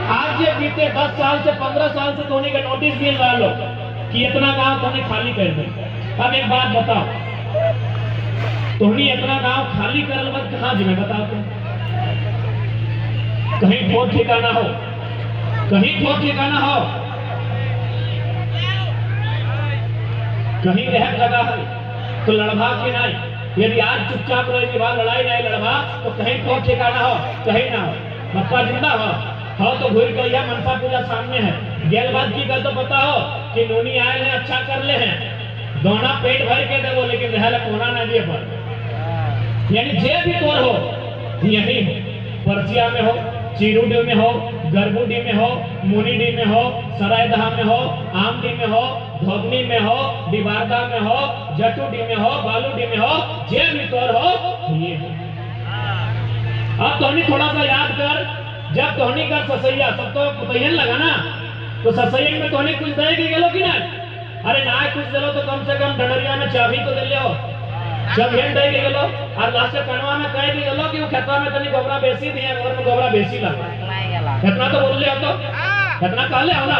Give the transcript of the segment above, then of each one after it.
आज ये बीते 10 साल से 15 साल से तोनी का नोटिस मिल रहा लो कि इतना गांव तोने खाली कर दे। अब एक बात बताओ, तोनी इतना गांव खाली करल मत कहां जिमे बताओ तुम? कहीं ठोर ठिकाना हो, कहीं ठोर ठिकाना हो, कहीं रह जगह है तो लड़भा के नहीं। यदि आज चुपचाप रहे कि बाद लड़ाई नहीं लड़वा तो कहीं ठोर ठिकाना हो, कहीं ना हो। मक्का जिंदा हो तो घूर गया मनसा पूजा सामने है। गेल बात की कर तो पता हो कि नोनी आए हैं अच्छा कर ले हैं, दोना पेट भर के देवो लेकिन रहला कोना ना दिए पर। यानी जे भी तोर हो यही परसिया में हो, चिरुडी में हो, गरबुडी में हो, मुनीडी में हो, सरायदहा में हो, आमडी में हो, धोगनी में हो, डिबारदा में हो, जटूडी में हो, बालूडी में हो, जे भी तोर हो ये है। अब तोहनी थोड़ा सा याद कर, जब तोहनी का ससैया सब तो पुतैयन लगा ना, तो ससैया में तोहनी कुछ दे के गेलो कि ना? अरे ना कुछ देलो तो कम से कम डंडरिया में चाबी तो दे ले हो, जब हेन दे के गेलो और लास्ट कनवा में कह के गेलो कि वो खेतवा में तनी गोबरा बेसी दिए, घर में गोबरा बेसी लगा। कितना तो बोल ले हो, तो कितना कहले हो ना?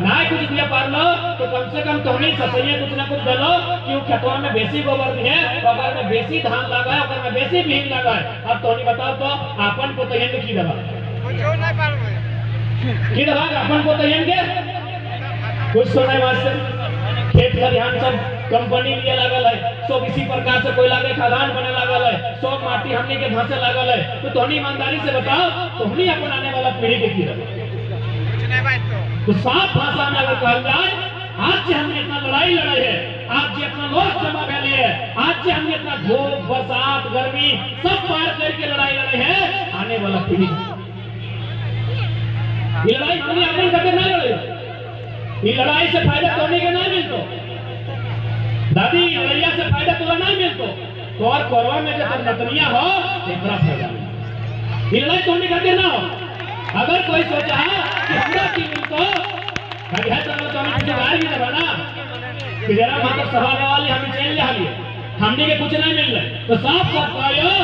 ना कुछ दिया पार लो तो कम से कम तोहनी ससैया कुछ ना कुछ देलो कि वो खेतवा में बेसी गोबर दिए, गोबर में बेसी धान लगा है, ओकर में बेसी बीज लगा है। अब तोहनी बताओ तो अपन को तैयार की दबा की दबा अपन को तैयार के कुछ तो नहीं मास्टर। खेत खलिहान सब कंपनी लिए लागल है, सब इसी प्रकार से कोयला के खदान बने लागल है, सब माटी हमने के धंसे लागल है। तो तोहनी ईमानदारी से बताओ तोहनी अपन आने वाला पीढ़ी के की दबा? तो साफ भाषा में अगर कहा जाए, आज से हमने इतना लड़ाई लड़ाई है, आज से इतना लोग जमा फैले है, आज से हमने इतना धूप बरसात गर्मी सब पार करके लड़ाई लड़ाई है, आने वाला पीढ़ी ये लड़ाई हमने अपन करके नहीं लड़े। ये लड़ाई से फायदा तोड़ने के नहीं मिलतो दादी, लड़ाइया से फायदा तोड़ा नहीं मिलतो तो और कोरवा में जब नतनिया हो तेरा फायदा नहीं। ये लड़ाई तोड़ने करके ना हो। अगर कोई सोचा कि हमरा की मिलतो कभी है तो हमें कुछ गाय भी दबा ना कि जरा मात्र सभा वाले हमें चेन ले लिए, हमने के कुछ नहीं मिल रहा तो साफ साफ कहो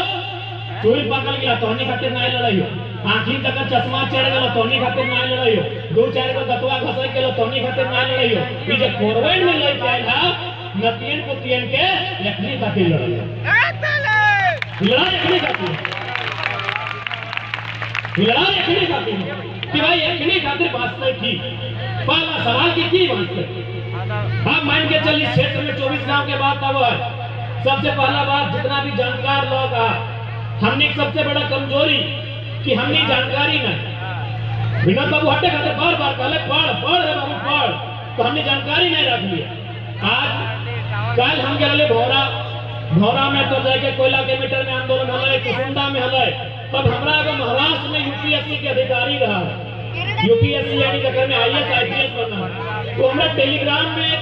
चोरी पकड़ गया तोहनी खातिर नहीं लड़ाई हो, आँखी तक चश्मा चढ़ गया तोहनी खातिर नहीं लड़ाई हो, दो चार को दतवा घसक के तोहनी खातिर नहीं लड़ाई हो। ये जो कोरवेट में लड़ के आया नतियन पुतियन के यखनी खातिर लड़ाई लड़ाई यखनी खातिर लड़ाई यखनी खातिर कि भाई यखनी खातिर वास्ते की पहला सवाल की वास्ते। अब मान के चलिए क्षेत्र में 24 गांव के बात अब है। सबसे पहला बात जितना भी जानकार लोग आ, हमने सबसे बड़ा कमजोरी कि हमने जानकारी नहीं। बिना बाबू हटे खाते बार बार कहले पढ़ पढ़ रे बाबू पढ़, तो हमने जानकारी नहीं रख लिया। आज कल हम गए भौरा में तो जाके कोयला के मीटर में आंदोलन हले, कुसुंडा में हले, तब हमरा अगर महाराष्ट्र में यूपीएससी के अधिकारी रहा, यूपीएससी यानी जगह में आईएएस आईपीएस बनना, तो हमरा टेलीग्राम में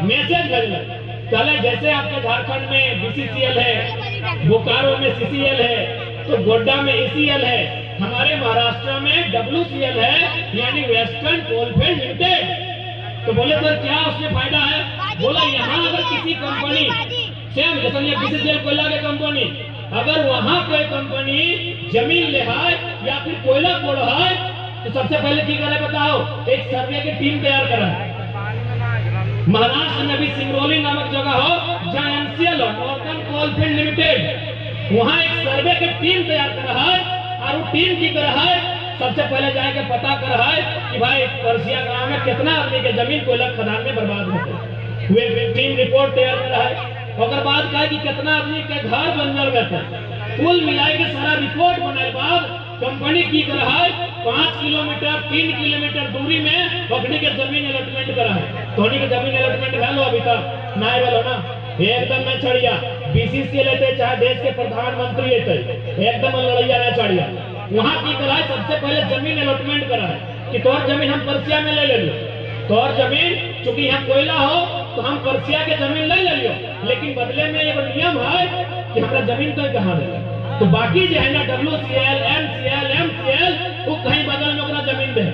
मैसेज भेजले कहले जैसे आपके झारखंड में बीसीसीएल है, बोकारो में सीसीएल है, तो गोड्डा में ईसीएल है, हमारे महाराष्ट्र में डब्ल्यूसीएल है यानी वेस्टर्न कोलफील्ड लिमिटेड। तो बोले सर क्या उसमें फायदा है? बोला यहाँ अगर किसी कंपनी सेम जैसे ये बीसीसीएल कोयला की कंपनी, अगर वहाँ कोई कंपनी जमीन ले है या फिर कोयला कोड़ है तो सबसे पहले की करे बताओ, एक सर्वे की टीम तैयार करा। महाराष्ट्र में भी सिंगरौली नामक जगह हो जहाँ एनसीएल हो, नॉर्थर्न कोलफील्ड लिमिटेड, वहाँ एक सर्वे की टीम तैयार कर रहा है और वो टीम की कर रहा है सबसे पहले जाके पता कर रहा है कि भाई परसिया गांव में कितना आदमी के जमीन कोयला खदान में बर्बाद होते हुए टीम रिपोर्ट तैयार कर रहा है। और बाद कहा कि कितना आदमी के घर बंजर गए थे, कुल मिलाए के सारा रिपोर्ट बनाए बाद कंपनी की कर रहा है 5 किलोमीटर 3 किलोमीटर दूरी में बकरी के जमीन अलॉटमेंट करा है। धोनी के जमीन अलॉटमेंट भेलो अभी तक नहीं भेलो ना, एकदम में चढ़िया बीसीसी लेते चाहे देश के प्रधानमंत्री लेते एकदम लड़ैया नहीं चढ़िया। वहाँ की करा है सबसे पहले जमीन अलॉटमेंट करा है कि तोर जमीन हम परसिया में ले लो, तोर जमीन चूंकि यहाँ कोयला हो तो हम परसिया के जमीन ले लियो, लेकिन बदले में एक नियम है कि हमारा जमीन तो कहाँ दे, तो बाकी जो है ना डब्ल्यूसीएल एमसीएल एमसीएल वो कहीं बदल में अपना जमीन दे।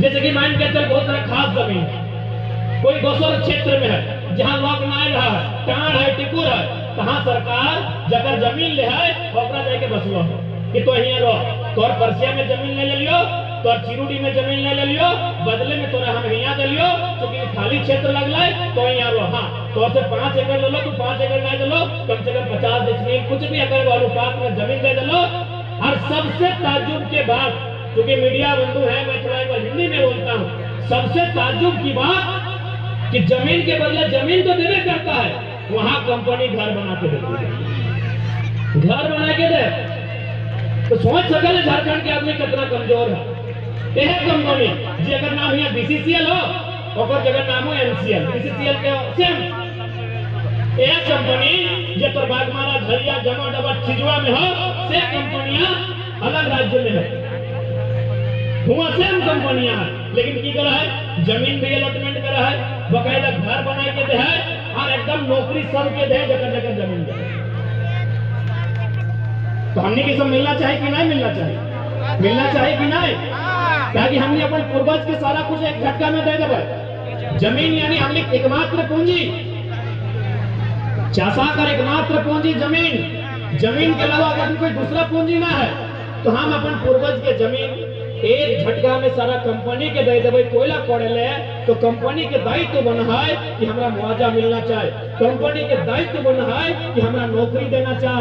जैसे कि मान के चल बहुत सारा खास जमीन कोई गोसर क्षेत्र में है जहाँ लोग नहीं रहा है, टाँड़ है टिकुर है, कहाँ सरकार जगह जमीन ले है जाके बसलो कि तो यहाँ रहो, तोर परसिया में जमीन ले लियो तो चिरुडी में जमीन ले लियो, बदले में तोरा हम यहाँ दे लियो, क्योंकि खाली क्षेत्र लगला है तो यहाँ रो। हाँ तो से 5 एकड़ ले लो, तू 5 एकड़ नहीं दे लो, कम से कम 50 डिसमिल कुछ भी अगर अनुपात में जमीन दे दे लो। और सबसे ताज्जुब के बाद, क्योंकि मीडिया बंधु है, मैं थोड़ा एक बार हिंदी में बोलता हूँ, सबसे ताज्जुब की बात कि जमीन के बदले जमीन तो देवे करता है, वहां कंपनी घर बना के देती है, घर बना के दे। तो सोच सकल झारखंड के आदमी कितना कमजोर है। यह कंपनी जगह नाम है बीसीसीएल हो और जगह नाम हो एमसीएल, बीसीसीएल के सेम एक कंपनी जो पर बागमारा झरिया जमा डबा छिजवा में हो, से कंपनियां अलग राज्य में है, हुआ सेम कंपनियां है, लेकिन की कर है जमीन भी अलॉटमेंट कर है, बकायदा घर बना के दे है और एकदम नौकरी सबके दे, जगह जगह जमीन दे। तो हमने की सब मिलना चाहिए कि नहीं मिलना चाहिए? मिलना चाहिए कि नहीं? ताकि हमने अपन पूर्वज के सारा कुछ एक झटका में दे दे। जमीन यानी हमने एकमात्र पूंजी, चासा कर एकमात्र पूंजी जमीन, जमीन के अलावा अगर कोई दूसरा पूंजी ना है तो हम अपन पूर्वज के जमीन एक झटका में सारा कंपनी के दे देवे। कोयला कोड़े ले तो कंपनी के दायित्व बना है कि हमरा मुआवजा मिलना चाहिए, कंपनी के दायित्व बना है कि हमरा नौकरी देना चाहिए।